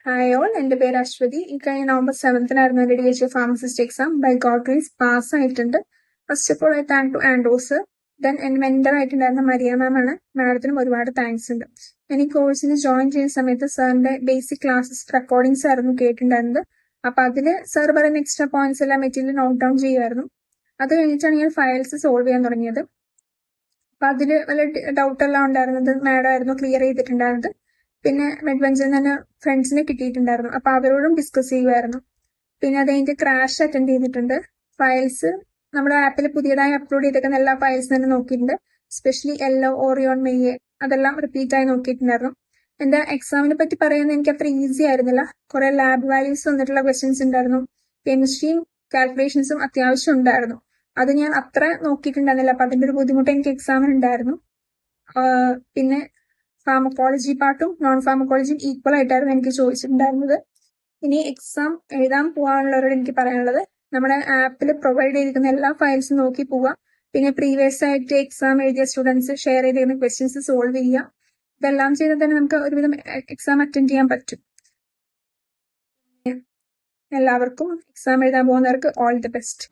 Hi all, എൻ്റെ പേര് അശ്വതി. ഈ കഴിഞ്ഞ നവംബർ 7-നായിരുന്നു എൻ്റെ DHA pharmacist exam. By God grace pass ആയിട്ടുണ്ട്. First of all I thank to ആൻഡോസ്. ദെൻ എൻ്റെ മെൻറ്റർ ആയിട്ടുണ്ടായിരുന്ന മരിയ മാം ആണ്. മാഡത്തിനും ഒരുപാട് താങ്ക്സ് ഉണ്ട്. ഞാൻ ഈ കോഴ്സിന് ജോയിൻ ചെയ്യുന്ന സമയത്ത് സാറിൻ്റെ ബേസിക് ക്ലാസ്സസ് റെക്കോർഡിങ്സ് ആയിരുന്നു കേട്ടിട്ടുണ്ടായിരുന്നത്. അപ്പോൾ അതിൽ സാർ പറയുന്ന എക്സ്ട്രാ പോയിന്റ്സ് എല്ലാം മെറ്റീരിയൽ നോട്ട് ഡൗൺ ചെയ്യുമായിരുന്നു. അത് കഴിഞ്ഞിട്ടാണ് ഞാൻ ഫയൽസ് സോൾവ് ചെയ്യാൻ തുടങ്ങിയത്. അപ്പം അതിൽ വല്ല ഡൗട്ട് എല്ലാം ഉണ്ടായിരുന്നത് മാഡം ആയിരുന്നു ക്ലിയർ ചെയ്തിട്ടുണ്ടായിരുന്നത്. പിന്നെ മെഡ്വെഞ്ചറിൽ തന്നെ ഫ്രണ്ട്സിനെ കിട്ടിയിട്ടുണ്ടായിരുന്നു. അപ്പൊ അവരോടും ഡിസ്കസ് ചെയ്യുമായിരുന്നു. പിന്നെ അത് കഴിഞ്ഞിട്ട് ക്രാഷ് അറ്റൻഡ് ചെയ്തിട്ടുണ്ട്. ഫയൽസ് നമ്മുടെ ആപ്പിൽ പുതിയതായി അപ്ലോഡ് ചെയ്തേക്കുന്ന എല്ലാ ഫയൽസും തന്നെ നോക്കിയിട്ടുണ്ട്. എസ്പെഷ്യലി യെല്ലോ, ഓറിയോൺ, മെയ്യെ അതെല്ലാം റിപ്പീറ്റ് ആയി നോക്കിയിട്ടുണ്ടായിരുന്നു. എന്റെ എക്സാമിനെ പറ്റി പറയുന്നത് എനിക്ക് അത്ര ഈസി ആയിരുന്നില്ല. കുറെ ലാബ് വാല്യൂസ് വന്നിട്ടുള്ള ക്വസ്റ്റ്യൻസ് ഉണ്ടായിരുന്നു. കെമിസ്ട്രിയും കാൽക്കുലേഷൻസും അത്യാവശ്യം ഉണ്ടായിരുന്നു. അത് ഞാൻ അത്ര നോക്കിയിട്ടുണ്ടായിരുന്നില്ല. അപ്പൊ അതിന്റെ ഒരു ബുദ്ധിമുട്ട് എനിക്ക് എക്സാമിന് ഉണ്ടായിരുന്നു. പിന്നെ ഫാർമക്കോളജി പാർട്ടും നോൺ ഫാർമക്കോളജിയും ഈക്വൽ ആയിട്ടായിരുന്നു എനിക്ക് ചോദിച്ചിട്ടുണ്ടായിരുന്നത്. ഇനി എക്സാം എഴുതാൻ പോകാനുള്ളവരോട് എനിക്ക് പറയാനുള്ളത്, നമ്മുടെ ആപ്പിൽ പ്രൊവൈഡ് ചെയ്തിരിക്കുന്ന എല്ലാ ഫയൽസും നോക്കി പോവുക. പിന്നെ പ്രീവിയസ് ആയിട്ട് എക്സാം എഴുതിയ സ്റ്റുഡൻസ് ഷെയർ ചെയ്തിരിക്കുന്ന ക്വസ്റ്റ്യൻസ് സോൾവ് ചെയ്യുക. ഇതെല്ലാം ചെയ്താൽ തന്നെ നമുക്ക് ഒരുവിധം എക്സാം അറ്റൻഡ് ചെയ്യാൻ പറ്റും. എല്ലാവർക്കും എക്സാം എഴുതാൻ പോകുന്നവർക്ക് ഓൾ ദി ബെസ്റ്റ്.